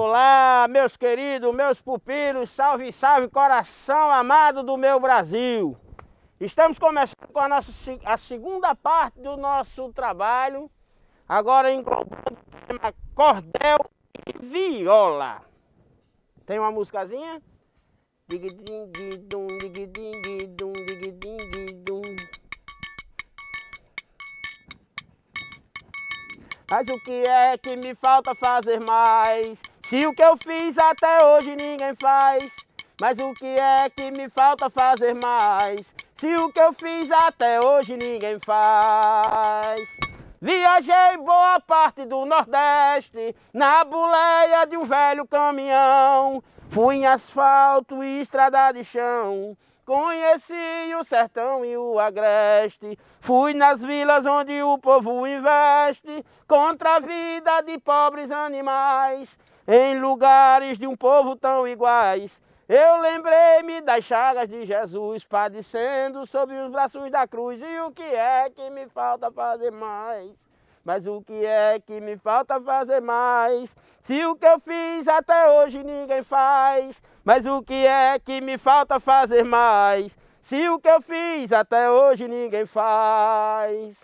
Olá, meus queridos, meus pupilos, salve, salve, coração amado do meu Brasil. Estamos começando com a segunda parte do nosso trabalho, agora englobando o tema cordel e viola. Tem uma musicazinha? Dig-ding-ding-dum, dig-ding-ding-dum, dig-ding-ding-dum. Mas o que é que me falta fazer mais? Se o que eu fiz até hoje ninguém faz. Mas o que é que me falta fazer mais? Se o que eu fiz até hoje ninguém faz. Viajei boa parte do Nordeste, na boleia de um velho caminhão. Fui em asfalto e estrada de chão. Conheci o sertão e o agreste, fui nas vilas onde o povo investe, contra a vida de pobres animais, em lugares de um povo tão iguais. Eu lembrei-me das chagas de Jesus, padecendo sob os braços da cruz, e o que é que me falta fazer mais? Mas o que é que me falta fazer mais? Se o que eu fiz até hoje ninguém faz. Mas o que é que me falta fazer mais? Se o que eu fiz até hoje ninguém faz.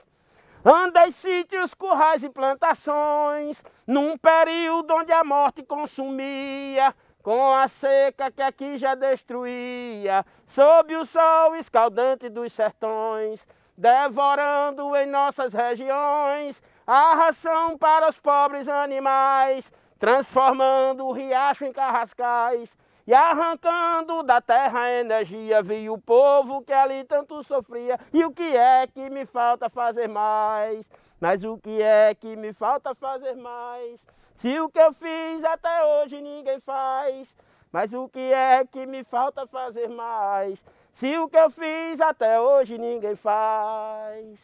Andei sítios, currais e plantações, num período onde a morte consumia, com a seca que aqui já destruía, sob o sol escaldante dos sertões, devorando em nossas regiões a ração para os pobres animais, transformando o riacho em carrascais e arrancando da terra a energia. Vi o povo que ali tanto sofria, e o que é que me falta fazer mais? Mas o que é que me falta fazer mais? Se o que eu fiz até hoje ninguém faz. Mas o que é que me falta fazer mais? Se o que eu fiz até hoje ninguém faz.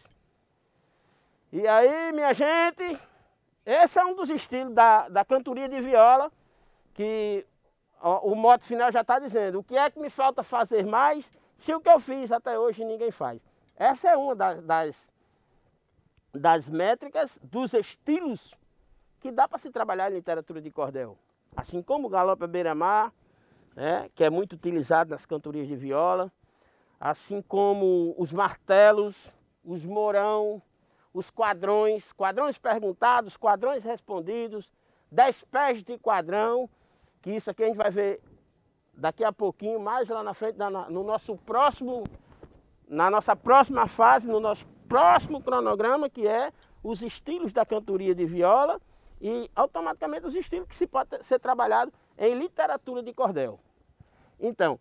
E aí, minha gente, esse é um dos estilos da cantoria de viola, que o mote final já está dizendo: o que é que me falta fazer mais, se o que eu fiz até hoje ninguém faz. Essa é uma das métricas, dos estilos que dá para se trabalhar em literatura de cordel. Assim como o galope à beira-mar, que é muito utilizado nas cantorias de viola, assim como os martelos, os morão, os quadrões, quadrões perguntados, quadrões respondidos, 10 pés de quadrão, que isso aqui a gente vai ver daqui a pouquinho, mais lá na frente, no nosso próximo, na nossa próxima fase, no nosso próximo cronograma, que é os estilos da cantoria de viola e automaticamente os estilos que se pode ser trabalhado em literatura de cordel. Então,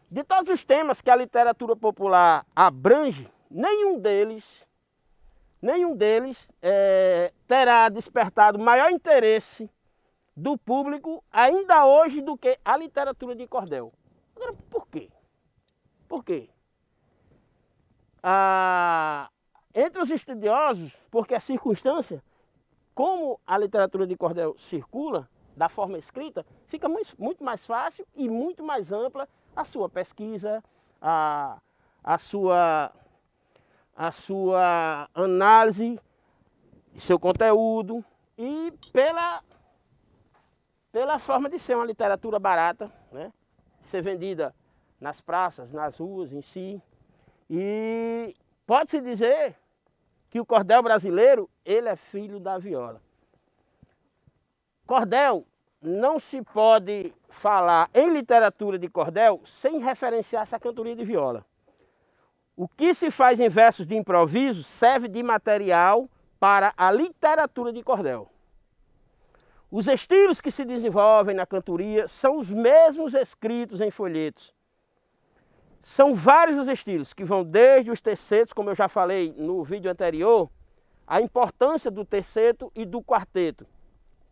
de todos os temas que a literatura popular abrange, nenhum deles terá despertado maior interesse do público ainda hoje do que a literatura de cordel. Agora, por quê? Por quê? Entre os estudiosos, porque a circunstância, como a literatura de cordel circula da forma escrita, fica muito mais fácil e muito mais ampla a sua pesquisa, a sua análise, seu conteúdo, e pela forma de ser uma literatura barata, ser vendida nas praças, nas ruas em si. E pode-se dizer que o cordel brasileiro, ele é filho da viola. Cordel, não se pode falar em literatura de cordel sem referenciar essa cantoria de viola. O que se faz em versos de improviso serve de material para a literatura de cordel. Os estilos que se desenvolvem na cantoria são os mesmos escritos em folhetos. São vários os estilos, que vão desde os tercetos, como eu já falei no vídeo anterior, a importância do terceto e do quarteto,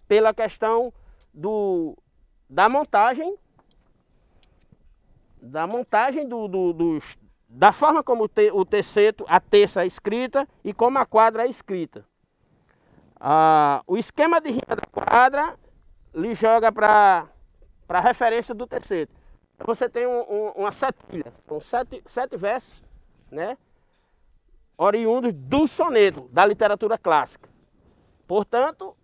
pela questão da montagem, da forma como o terceto, a terça é escrita e como a quadra é escrita. O esquema de rima da quadra lhe joga para a referência do terceto. Você tem uma setilha, com sete versos, oriundos do soneto, da literatura clássica. Portanto,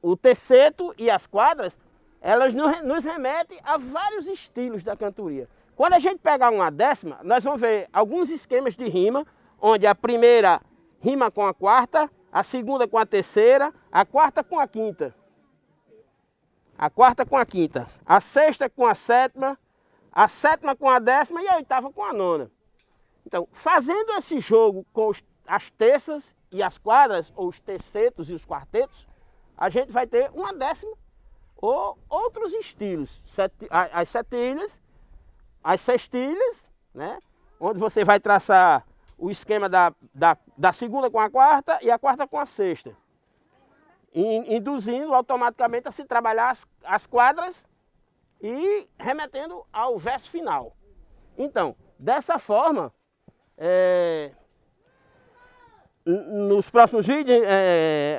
o terceto e as quadras, elas nos remetem a vários estilos da cantoria. Quando a gente pegar uma décima, nós vamos ver alguns esquemas de rima, onde a primeira rima com a quarta, a segunda com a terceira, a quarta com a quinta. A quarta com a quinta, a sexta com a sétima com a décima e a oitava com a nona. Então, fazendo esse jogo com as terças e as quadras, ou os tercetos e os quartetos, a gente vai ter uma décima ou outros estilos. As setilhas, as sextilhas, né? Onde você vai traçar o esquema da segunda com a quarta e a quarta com a sexta. Induzindo automaticamente a se trabalhar as quadras e remetendo ao verso final. Então, dessa forma, nos próximos vídeos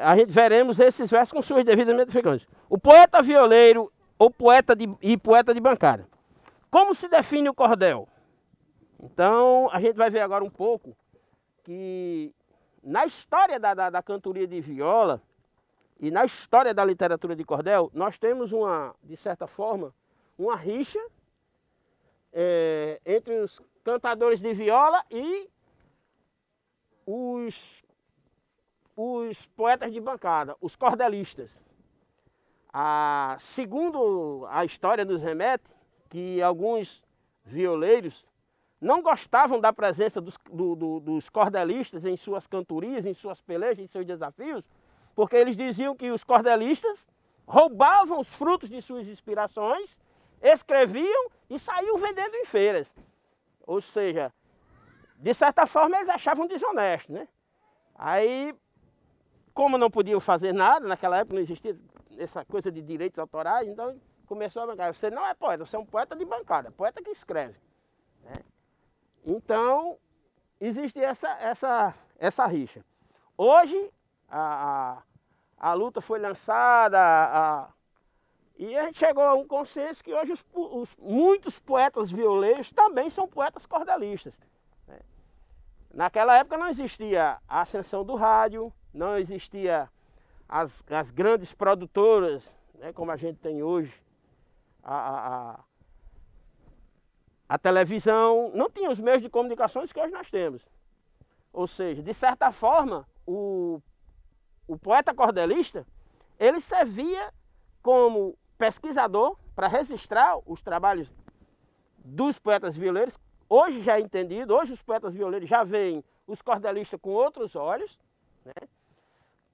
a gente veremos esses versos com suas devidas modificações. O poeta violeiro ou poeta de bancada. Como se define o cordel? Então, a gente vai ver agora um pouco que na história da cantoria de viola e na história da literatura de cordel, nós temos de certa forma, uma rixa entre os cantadores de viola e os poetas de bancada, os cordelistas. Segundo a história nos remete, que alguns violeiros não gostavam da presença dos cordelistas em suas cantorias, em suas pelejas, em seus desafios, porque eles diziam que os cordelistas roubavam os frutos de suas inspirações, escreviam e saíam vendendo em feiras. Ou seja, de certa forma eles achavam desonesto, né? Aí, como não podiam fazer nada, naquela época não existia essa coisa de direitos autorais, então começou a bancar. Você não é poeta, você é um poeta de bancada, poeta que escreve, né? Então, existe essa rixa. Hoje, a luta foi lançada e a gente chegou a um consenso que hoje muitos poetas violeiros também são poetas cordelistas, né? Naquela época não existia a ascensão do rádio, não existia as grandes produtoras, né, como a gente tem hoje, a televisão, não tinha os meios de comunicações que hoje nós temos. Ou seja, de certa forma, o poeta cordelista, ele servia como pesquisador para registrar os trabalhos dos poetas violeiros. Hoje já é entendido, hoje os poetas violeiros já veem os cordelistas com outros olhos, né?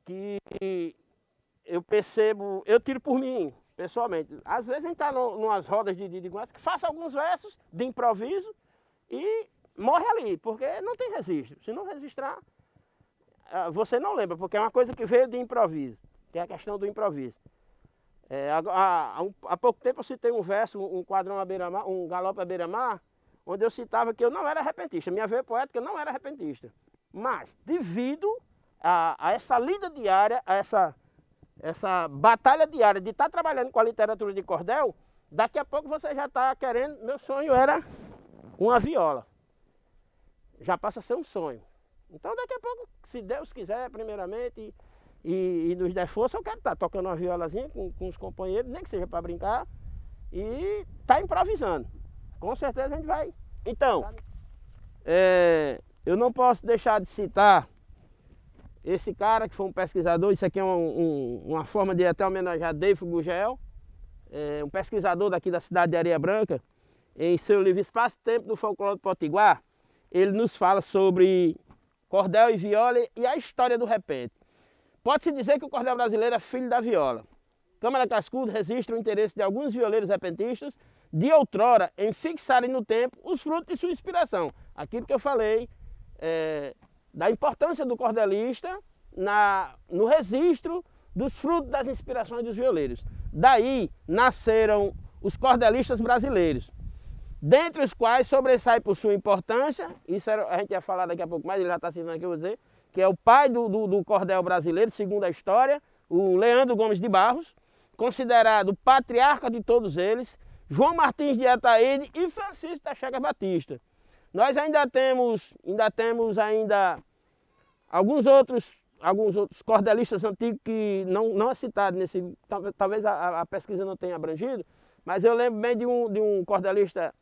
Que eu percebo, eu tiro por mim, pessoalmente. Às vezes a gente está numas rodas de conversa que faça alguns versos de improviso e morre ali, porque não tem registro. Se não registrar, você não lembra, porque é uma coisa que veio de improviso, que é a questão do improviso. Há pouco tempo eu citei um verso, um quadrão à beira-mar, um galope à beira-mar, onde eu citava que eu não era repentista. Minha veia poética não era repentista. Mas, devido a essa lida diária, a essa batalha diária de estar trabalhando com a literatura de cordel, daqui a pouco você já está querendo... Meu sonho era uma viola. Já passa a ser um sonho. Então, daqui a pouco, se Deus quiser, primeiramente, e nos der força, eu quero estar tocando uma violazinha com os companheiros, nem que seja para brincar, e estar improvisando. Com certeza a gente vai. Então, eu não posso deixar de citar esse cara que foi um pesquisador. Isso aqui é uma forma de até homenagear David Gugel, um pesquisador daqui da cidade de Areia Branca. Em seu livro Espaço e Tempo do Folclore do Potiguar, ele nos fala sobre cordel e viola e a história do repente. Pode-se dizer que o cordel brasileiro é filho da viola. Câmara Cascudo registra o interesse de alguns violeiros repentistas de outrora em fixarem no tempo os frutos de sua inspiração. Aquilo que eu falei, da importância do cordelista no registro dos frutos das inspirações dos violeiros. Daí nasceram os cordelistas brasileiros, dentre os quais sobressai por sua importância, isso a gente ia falar daqui a pouco mais, ele já está citando aqui, eu vou dizer, que é o pai do cordel brasileiro, segundo a história, o Leandro Gomes de Barros, considerado patriarca de todos eles, João Martins de Ataíde e Francisco da Chagas Batista. Nós ainda temos alguns outros alguns outros cordelistas antigos que não é citado nesse, talvez a pesquisa não tenha abrangido, mas eu lembro bem de um cordelista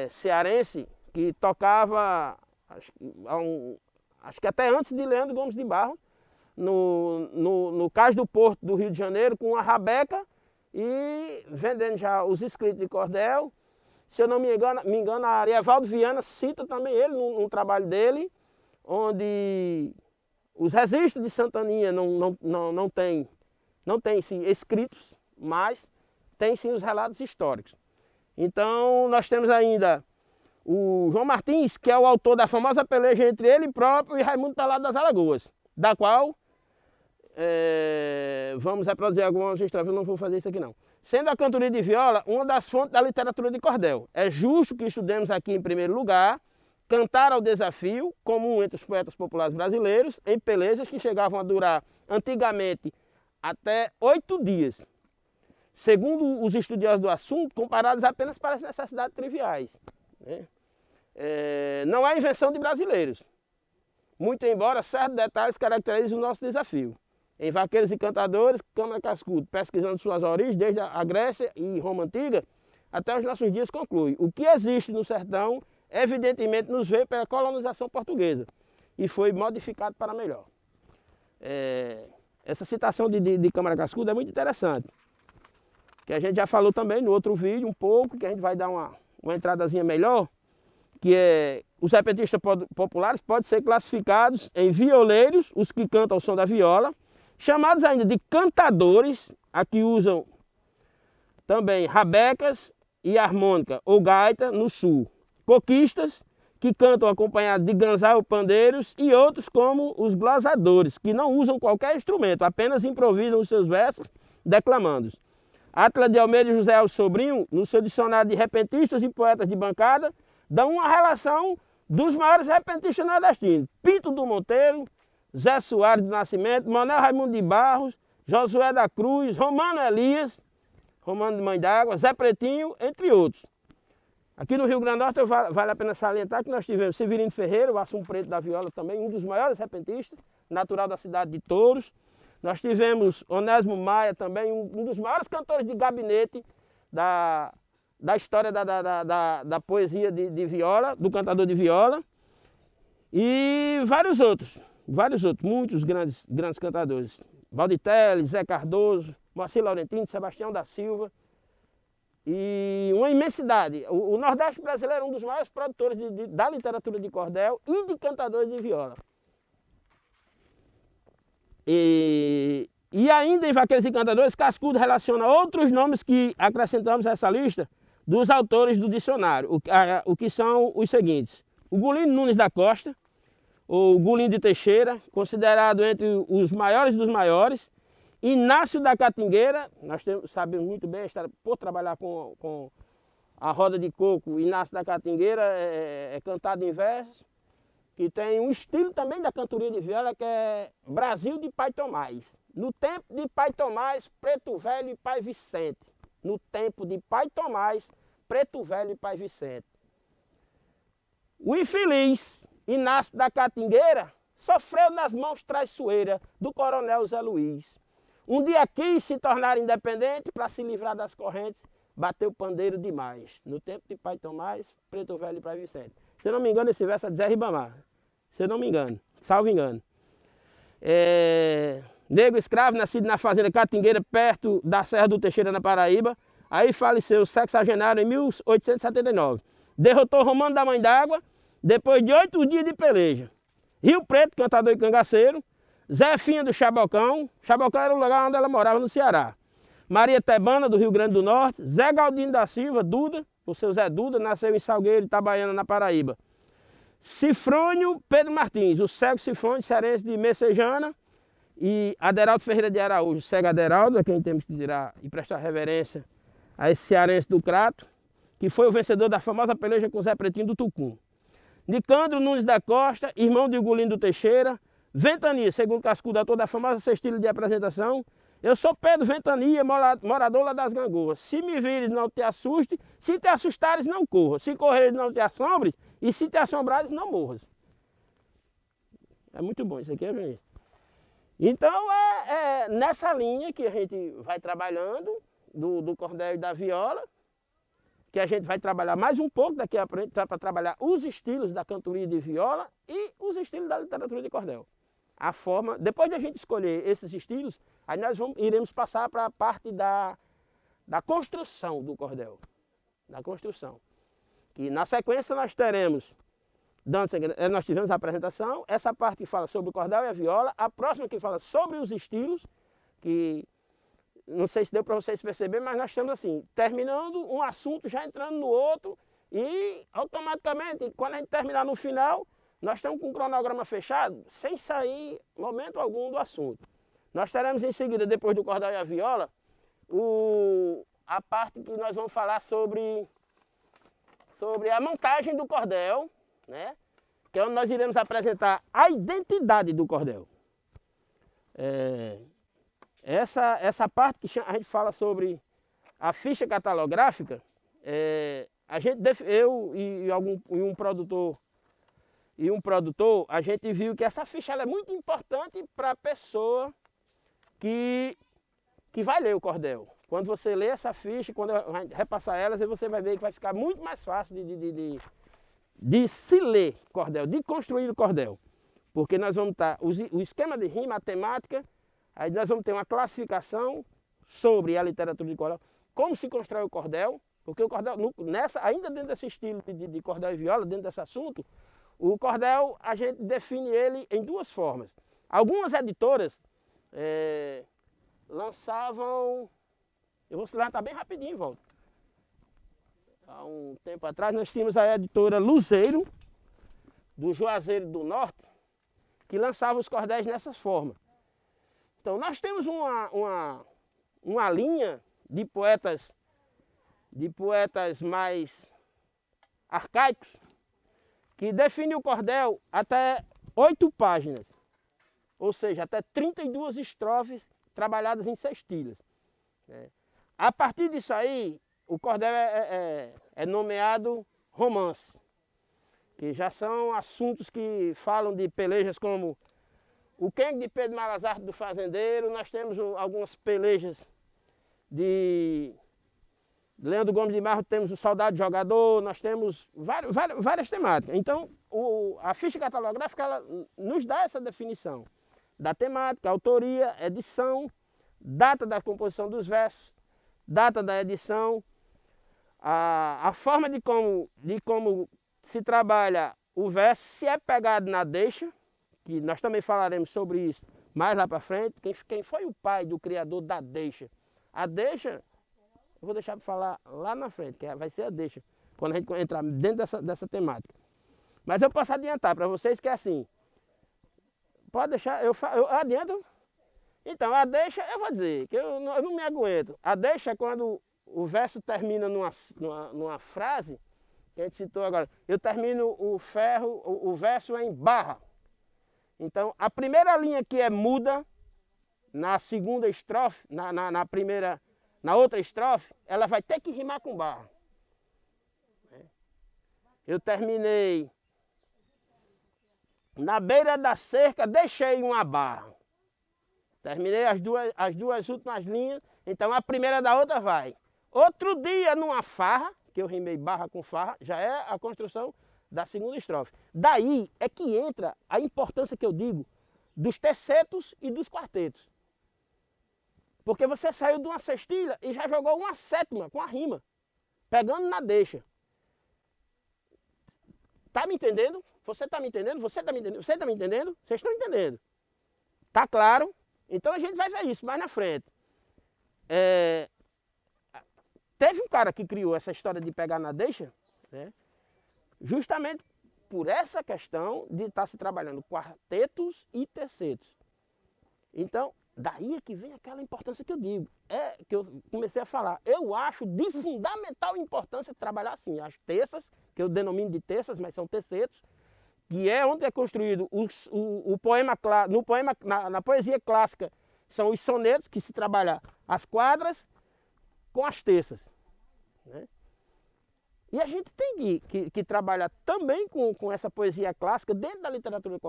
cearense que tocava, acho que até antes de Leandro Gomes de Barros, no Cais do Porto do Rio de Janeiro, com uma rabeca e vendendo já os escritos de cordel. Se eu não me engano, a Arievaldo Viana cita também ele num trabalho dele, onde os registros de Santaninha não tem sim, escritos, mas tem sim os relatos históricos. Então nós temos ainda o João Martins, que é o autor da famosa peleja entre ele próprio e Raimundo Pelado das Alagoas, da qual vamos reproduzir algumas histórias, eu não vou fazer isso aqui não. Sendo a cantoria de viola uma das fontes da literatura de cordel, é justo que estudemos aqui em primeiro lugar cantar ao desafio, comum entre os poetas populares brasileiros, em pelejas que chegavam a durar antigamente até 8 dias. Segundo os estudiosos do assunto, comparados apenas para as necessidades triviais, né? Não é invenção de brasileiros, muito embora certos detalhes caracterizem o nosso desafio. Em Vaqueiros e Cantadores, Câmara Cascudo, pesquisando suas origens desde a Grécia e Roma Antiga até os nossos dias, conclui: o que existe no sertão evidentemente nos veio pela colonização portuguesa e foi modificado para melhor. Essa citação de Câmara Cascudo é muito interessante, que a gente já falou também no outro vídeo um pouco, que a gente vai dar uma entradazinha melhor, que é os repentistas populares podem ser classificados em violeiros, os que cantam ao som da viola, chamados ainda de cantadores, aqui usam também rabecas e harmônica ou gaita no sul, coquistas, que cantam acompanhados de ganzá ou pandeiros, e outros como os glosadores, que não usam qualquer instrumento, apenas improvisam os seus versos declamando. Átila de Almeida e José Alves Sobrinho, no seu dicionário de repentistas e poetas de bancada, dão uma relação dos maiores repentistas nordestinos: Pinto do Monteiro, Zé Soares do Nascimento, Manuel Raimundo de Barros, Josué da Cruz, Romano Elias, Romano de Mãe d'Água, Zé Pretinho, entre outros. Aqui no Rio Grande do Norte vale a pena salientar que nós tivemos Severino Ferreira, o Assum Preto da Viola também, um dos maiores repentistas, natural da cidade de Touros. Nós tivemos Onésimo Maia também, um dos maiores cantores de gabinete da história da poesia de viola, do cantador de viola. E vários outros, muitos grandes cantadores. Valditelli, Zé Cardoso, Moacir Laurentino, Sebastião da Silva. E uma imensidade. O Nordeste brasileiro é um dos maiores produtores da literatura de cordel e de cantadores de viola. E ainda em Vaqueiros e Cantadores, Cascudo relaciona outros nomes que acrescentamos a essa lista dos autores do dicionário, o que são os seguintes: o Gulino Nunes da Costa, ou Gulino de Teixeira, considerado entre os maiores dos maiores. Inácio da Catingueira, nós sabemos muito bem, por trabalhar com a roda de coco, Inácio da Catingueira é cantado em verso, que tem um estilo também da cantoria de viola, que é Brasil de Pai Tomás. No tempo de Pai Tomás, Preto Velho e Pai Vicente. No tempo de Pai Tomás, Preto Velho e Pai Vicente. O infeliz Inácio da Catingueira sofreu nas mãos traiçoeiras do coronel Zé Luiz. Um dia quis se tornar independente para se livrar das correntes, bateu pandeiro demais. No tempo de Pai Tomás, Preto Velho e Pai Vicente. Se eu não me engano, esse verso é de Zé Ribamar. Se eu não me engano, salvo engano. Negro escravo, nascido na fazenda Catingueira, perto da Serra do Teixeira, na Paraíba. Aí faleceu sexagenário em 1879. Derrotou Romano da Mãe d'Água, depois de 8 dias de peleja. Rio Preto, cantador e cangaceiro. Zé Finha do Chabocão. Chabocão era o lugar onde ela morava, no Ceará. Maria Tebana, do Rio Grande do Norte. Zé Galdino da Silva, Duda, o seu Zé Duda, nasceu em Salgueiro, Itabaiana, na Paraíba. Cifrônio Pedro Martins, o cego Cifrônio, cearense de Messejana. E Aderaldo Ferreira de Araújo, cego Aderaldo, a quem temos que tirar e prestar reverência a esse cearense do Crato, que foi o vencedor da famosa peleja com Zé Pretinho do Tucum. Nicandro Nunes da Costa, irmão de Gulino do Teixeira. Ventania, segundo Cascudo, autor da famosa cestilha de apresentação. Eu sou Pedro Ventania, morador lá das Gangorras. Se me vires, não te assuste. Se te assustares, não corra. Se correres, não te assombres. E se te assombrares, não morras. É muito bom isso aqui, gente. Então é nessa linha que a gente vai trabalhando, do cordel e da viola, que a gente vai trabalhar mais um pouco daqui a frente, para trabalhar os estilos da cantoria de viola e os estilos da literatura de cordel. A forma, depois de a gente escolher esses estilos, aí nós iremos passar para a parte da construção do cordel. Da construção. Que na sequência nós teremos, nós tivemos a apresentação, essa parte que fala sobre o cordel e a viola, a próxima que fala sobre os estilos, que não sei se deu para vocês perceberem, mas nós estamos assim, terminando um assunto, já entrando no outro, e automaticamente, quando a gente terminar no final, nós estamos com o cronograma fechado, sem sair momento algum do assunto. Nós teremos em seguida, depois do cordel e a viola, a parte que nós vamos falar sobre a montagem do cordel, né? Que é onde nós iremos apresentar a identidade do cordel. Essa parte que a gente fala sobre a ficha catalográfica, eu e um produtor, a gente viu que essa ficha ela é muito importante para a pessoa que vai ler o cordel. Quando você lê essa ficha, quando a gente repassar elas, você vai ver que vai ficar muito mais fácil de se ler cordel, de construir o cordel. Porque nós vamos estar, o esquema de rima, a temática, aí nós vamos ter uma classificação sobre a literatura de cordel, como se constrói o cordel, porque o cordel, ainda dentro desse estilo de cordel e viola, dentro desse assunto, o cordel a gente define ele em duas formas. Algumas editoras lançavam, eu vou levantar bem rapidinho e volto. Há um tempo atrás nós tínhamos a editora Luzeiro, do Juazeiro do Norte, que lançava os cordéis nessas formas. Então nós temos uma linha de poetas mais arcaicos, que define o cordel até 8 páginas, ou seja, até 32 estrofes trabalhadas em sextilhas. A partir disso aí, o cordel é nomeado romance, que já são assuntos que falam de pelejas como o Quengue de Pedro Malazarte do Fazendeiro, nós temos algumas pelejas de Leandro Gomes de Marro, temos o Soldado Jogador, nós temos várias temáticas. Então, a ficha catalográfica ela nos dá essa definição da temática, autoria, edição, data da composição dos versos, data da edição, a forma de como se trabalha o verso, se é pegado na deixa, que nós também falaremos sobre isso mais lá para frente, quem foi o pai do criador da deixa. A deixa, eu vou deixar para falar lá na frente, que vai ser a deixa, quando a gente entrar dentro dessa temática. Mas eu posso adiantar para vocês que é assim, pode deixar, eu adianto. Então, a deixa, eu vou dizer, que eu não me aguento. A deixa é quando o verso termina numa frase, que a gente citou agora. Eu termino o verso em barra. Então, a primeira linha que é muda, na segunda estrofe, na outra estrofe, ela vai ter que rimar com barra. Eu terminei na beira da cerca, deixei uma barra. Terminei as duas últimas linhas, então a primeira da outra vai. Outro dia numa farra, que eu rimei barra com farra, já é a construção da segunda estrofe. Daí é que entra a importância que eu digo dos tercetos e dos quartetos. Porque você saiu de uma sextilha e já jogou uma sétima com a rima, pegando na deixa. Tá me entendendo? Você tá me entendendo? Você tá me entendendo? Você tá me entendendo? Vocês estão entendendo? Tá claro? Então a gente vai ver isso mais na frente. Teve um cara que criou essa história de pegar na deixa, né, justamente por essa questão de estar se trabalhando quartetos e tercetos. Então, daí é que vem aquela importância que eu digo, que eu comecei a falar. Eu acho de fundamental importância trabalhar assim, as terças, que eu denomino de terças, mas são tercetos, que é onde é construído o poema, na poesia clássica, são os sonetos, que se trabalha as quadras com as terças. Né? E a gente tem que trabalhar também com essa poesia clássica dentro da literatura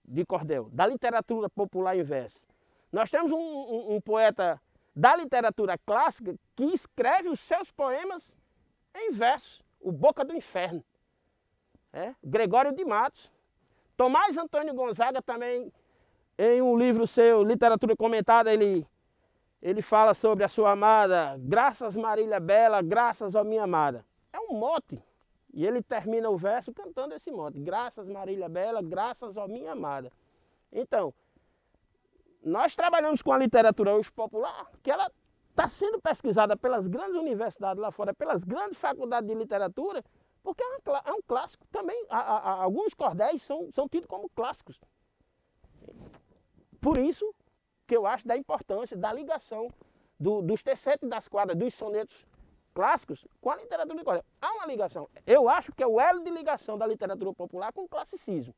de cordel, da literatura popular em verso. Nós temos um poeta da literatura clássica que escreve os seus poemas em versos, o Boca do Inferno. Gregório de Matos. Tomás Antônio Gonzaga também, em um livro seu, Literatura Comentada, ele fala sobre a sua amada, graças Marília Bela, graças ó minha amada. É um mote, e ele termina o verso cantando esse mote, graças Marília Bela, graças ó minha amada. Então, nós trabalhamos com a literatura hoje popular, que ela está sendo pesquisada pelas grandes universidades lá fora, pelas grandes faculdades de literatura, porque é um clássico também. Alguns cordéis são tidos como clássicos. Por isso que eu acho da importância da ligação dos tercetos e das quadras, dos sonetos clássicos com a literatura de cordel. Há uma ligação. Eu acho que é o elo de ligação da literatura popular com o classicismo.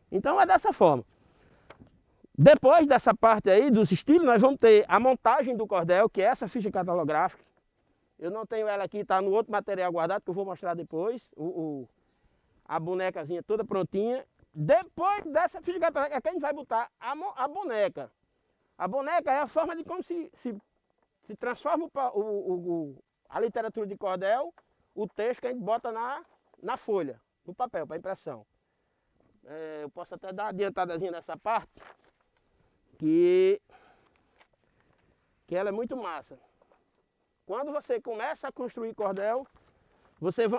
Então é dessa forma. Depois dessa parte aí dos estilos, nós vamos ter a montagem do cordel, que é essa ficha catalográfica. Eu não tenho ela aqui, está no outro material guardado, que eu vou mostrar depois. A bonecazinha toda prontinha. Depois dessa ficha catalográfica, é que a gente vai botar a boneca. A boneca é a forma de como se transforma a literatura de cordel, o texto que a gente bota na folha, no papel, para impressão. Eu posso até dar uma adiantadazinha nessa parte, que ela é muito massa. Quando você começa a construir cordel,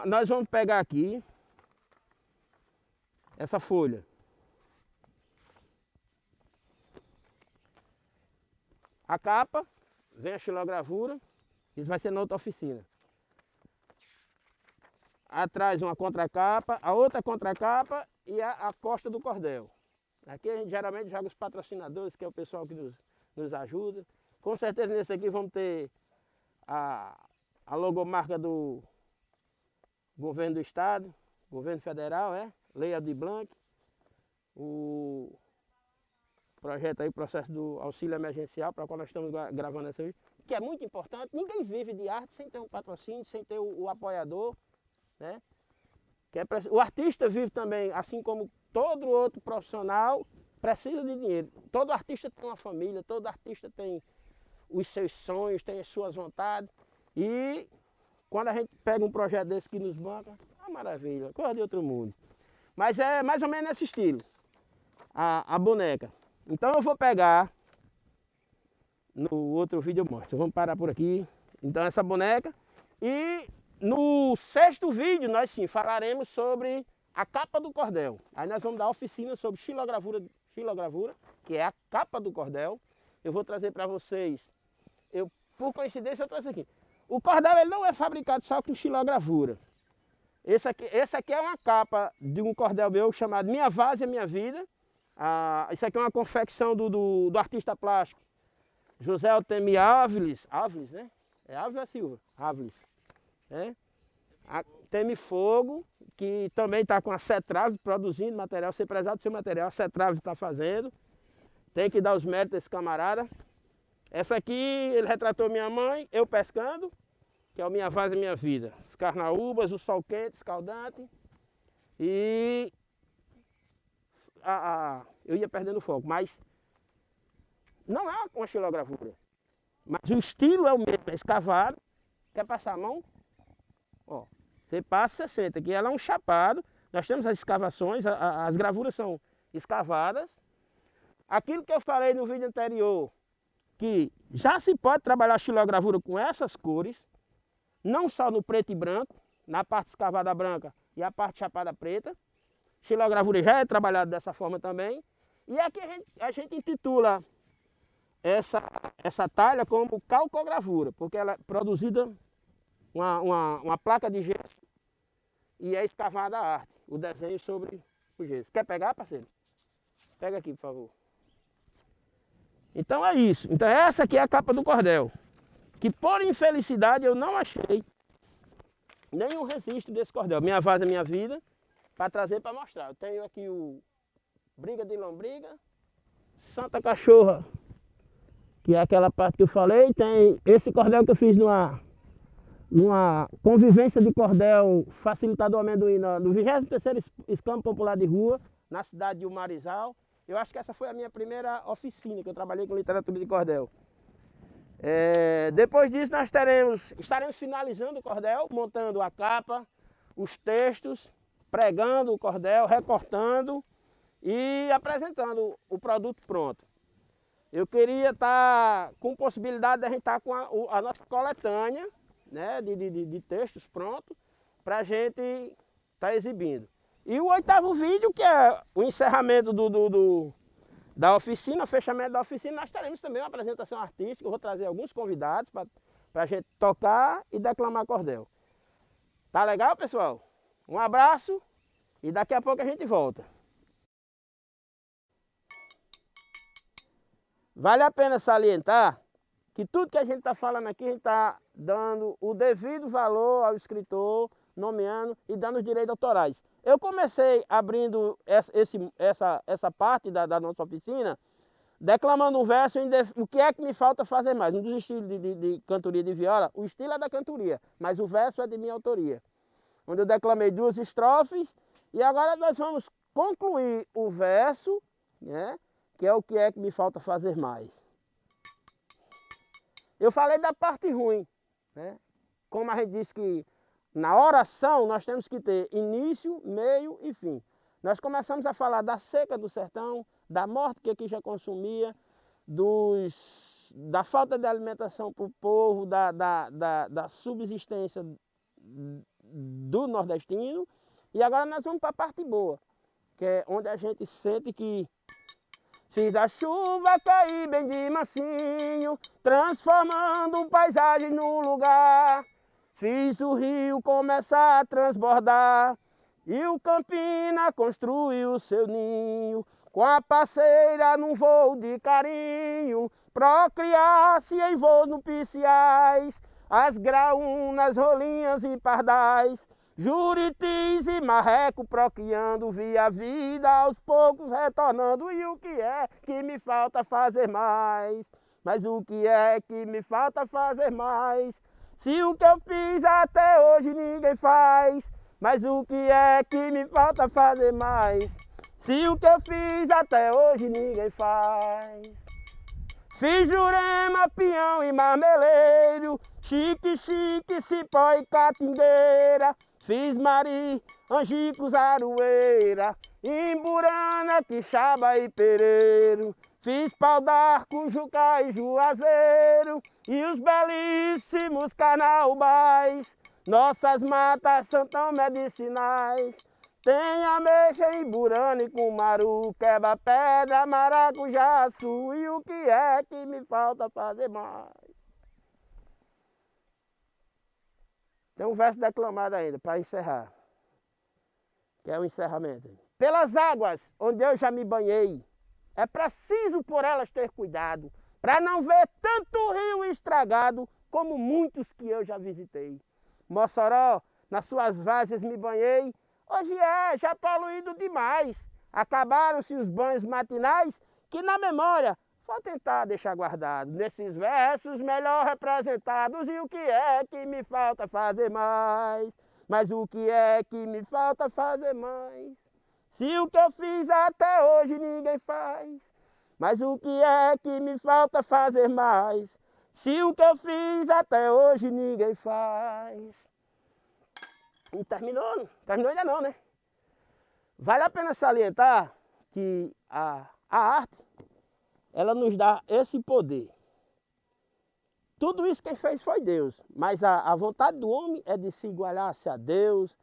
nós vamos pegar aqui essa folha. A capa, vem a xilogravura, isso vai ser na outra oficina. Atrás uma contracapa, a outra contracapa e a costa do cordel. Aqui a gente geralmente joga os patrocinadores, que é o pessoal que nos ajuda. Com certeza nesse aqui vamos ter a logomarca do governo do estado, governo federal, Lei Aldir Blanc, o projeto aí, processo do auxílio emergencial, para o qual nós estamos gravando essa vídeo, que é muito importante. Ninguém vive de arte sem ter um patrocínio, sem ter o apoiador, né? O artista vive também, assim como todo outro profissional, precisa de dinheiro. Todo artista tem uma família, todo artista tem os seus sonhos, tem as suas vontades. E quando a gente pega um projeto desse que nos banca, é uma maravilha, coisa de outro mundo. Mas é mais ou menos nesse estilo, a boneca. Então eu vou pegar, no outro vídeo eu mostro, vamos parar por aqui. Então essa boneca, e no sexto vídeo nós sim falaremos sobre a capa do cordel. Aí nós vamos dar oficina sobre xilogravura, que é a capa do cordel. Eu vou trazer para vocês, por coincidência eu trouxe aqui. O cordel ele não é fabricado só com xilogravura. Esse aqui é uma capa de um cordel meu chamado Minha Várzea Minha Vida. Isso aqui é uma confecção do artista plástico José Altemir Áviles, né? É Áviles ou Silva? Áviles. Teme Fogo, que também está com a Cetraves produzindo material, ser prezado do seu material, a Cetraves está fazendo. Tem que dar os méritos desse camarada. Essa aqui, ele retratou minha mãe, eu pescando, que é o Minha Várzea Minha Vida. Os carnaúbas, o sol quente, escaldante. E eu ia perdendo o foco, mas não é uma xilogravura. Mas o estilo é o mesmo, é escavado. Quer passar a mão? Ó, você passa, você senta aqui, ela é um chapado. Nós temos as escavações, as gravuras são escavadas. Aquilo que eu falei no vídeo anterior, que já se pode trabalhar a xilogravura com essas cores, não só no preto e branco, na parte escavada branca e a parte chapada preta. Xilogravura já é trabalhada dessa forma também. E aqui a gente intitula essa talha como calcogravura, porque ela é produzida uma placa de gesso e é escavada a arte, o desenho sobre o gesso. Quer pegar, parceiro? Pega aqui, por favor. Então é isso. Então essa aqui é a capa do cordel, que por infelicidade eu não achei nenhum registro desse cordel. Minha Várzea Minha Vida, para trazer para mostrar. Eu tenho aqui o Briga de Lombriga, Santa Cachorra, que é aquela parte que eu falei. Tem esse cordel que eu fiz numa convivência de cordel facilitador amendoim no 23º Escampo Popular de Rua, na cidade de Umarizal. Eu acho que essa foi a minha primeira oficina que eu trabalhei com literatura de cordel. Depois disso nós estaremos finalizando o cordel, montando a capa, os textos, pregando o cordel, recortando e apresentando o produto pronto. Eu queria estar com possibilidade de a gente estar com a nossa coletânea, né, de textos prontos para a gente estar exibindo. E o 8º vídeo, que é o encerramento da oficina, o fechamento da oficina, nós teremos também uma apresentação artística. Eu vou trazer alguns convidados para a gente tocar e declamar cordel. Tá legal, pessoal? Um abraço e daqui a pouco a gente volta. Vale a pena salientar que tudo que a gente está falando aqui, a gente está dando o devido valor ao escritor, nomeando e dando os direitos autorais. Eu comecei abrindo essa parte da nossa oficina, declamando um verso, o que é que me falta fazer mais? Um dos estilos de cantoria de viola, o estilo é da cantoria, mas o verso é de minha autoria. Onde eu declamei 2 estrofes e agora nós vamos concluir o verso, né? Que é que me falta fazer mais. Eu falei da parte ruim, né? Como a gente disse que na oração nós temos que ter início, meio e fim. Nós começamos a falar da seca do sertão, da morte que aqui já consumia, da falta de alimentação para o povo, da subsistência do nordestino. E agora nós vamos para a parte boa, que é onde a gente sente que fiz a chuva cair bem de mansinho, transformando paisagem no lugar. Fiz o rio começar a transbordar e o Campina construiu seu ninho. Com a parceira num voo de carinho, procriar-se em voos nupciais, as graúnas, rolinhas e pardais, juritis e marreco procriando, vi a vida aos poucos retornando. E o que é que me falta fazer mais? Mas o que é que me falta fazer mais? Se o que eu fiz até hoje ninguém faz, mas o que é que me falta fazer mais? Se o que eu fiz até hoje ninguém faz. Fiz Jurema, Pião e Marmeleiro, Chique, Chique, Cipó e Catingueira. Fiz Mari, Angicos, Aroeira, Imburana, Quixaba e Pereiro. Fiz Pau d'Arco, Jucá e Juazeiro e os belíssimos carnaubais. Nossas matas são tão medicinais. Tem ameixa em Burana e Cumaru, quebra-pedra, maracujaçu. E o que é que me falta fazer mais? Tem um verso declamado ainda para encerrar, que é o encerramento. Pelas águas onde eu já me banhei, é preciso por elas ter cuidado, para não ver tanto rio estragado como muitos que eu já visitei. Mossoró, nas suas várzeas me banhei, hoje já poluído demais. Acabaram-se os banhos matinais, que na memória vou tentar deixar guardado. Nesses versos melhor representados, e o que é que me falta fazer mais? Mas o que é que me falta fazer mais? Se o que eu fiz até hoje ninguém faz. Mas o que é que me falta fazer mais? Se o que eu fiz até hoje ninguém faz. Não terminou? Não terminou ainda não, né? Vale a pena salientar que a arte, ela nos dá esse poder. Tudo isso quem fez foi Deus, mas a vontade do homem é de se igualar-se a Deus,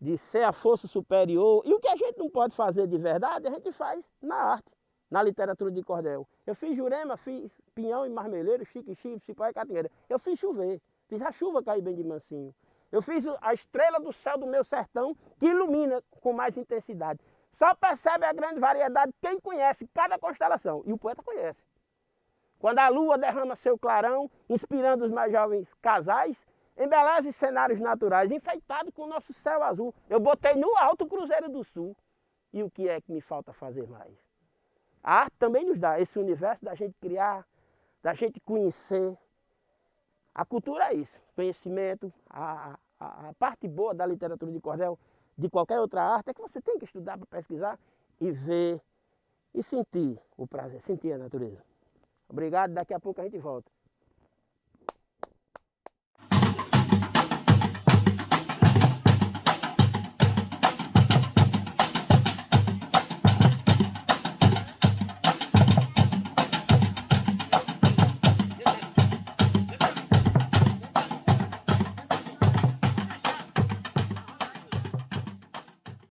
de ser a força superior. E o que a gente não pode fazer de verdade, a gente faz na arte, na literatura de cordel. Eu fiz Jurema, fiz Pinhão e Marmeleiro, Chique, Chique, Cipó e Catingueira. Eu fiz chover, fiz a chuva cair bem de mansinho. Eu fiz a estrela do céu do meu sertão, que ilumina com mais intensidade. Só percebe a grande variedade quem conhece cada constelação. E o poeta conhece. Quando a lua derrama seu clarão, inspirando os mais jovens casais, embeleza os cenários naturais, enfeitado com o nosso céu azul. Eu botei no alto o Cruzeiro do Sul. E o que é que me falta fazer mais? A arte também nos dá esse universo da gente criar, da gente conhecer. A cultura é isso, conhecimento, a parte boa da literatura de cordel, de qualquer outra arte, é que você tem que estudar para pesquisar e ver e sentir o prazer, sentir a natureza. Obrigado, daqui a pouco a gente volta.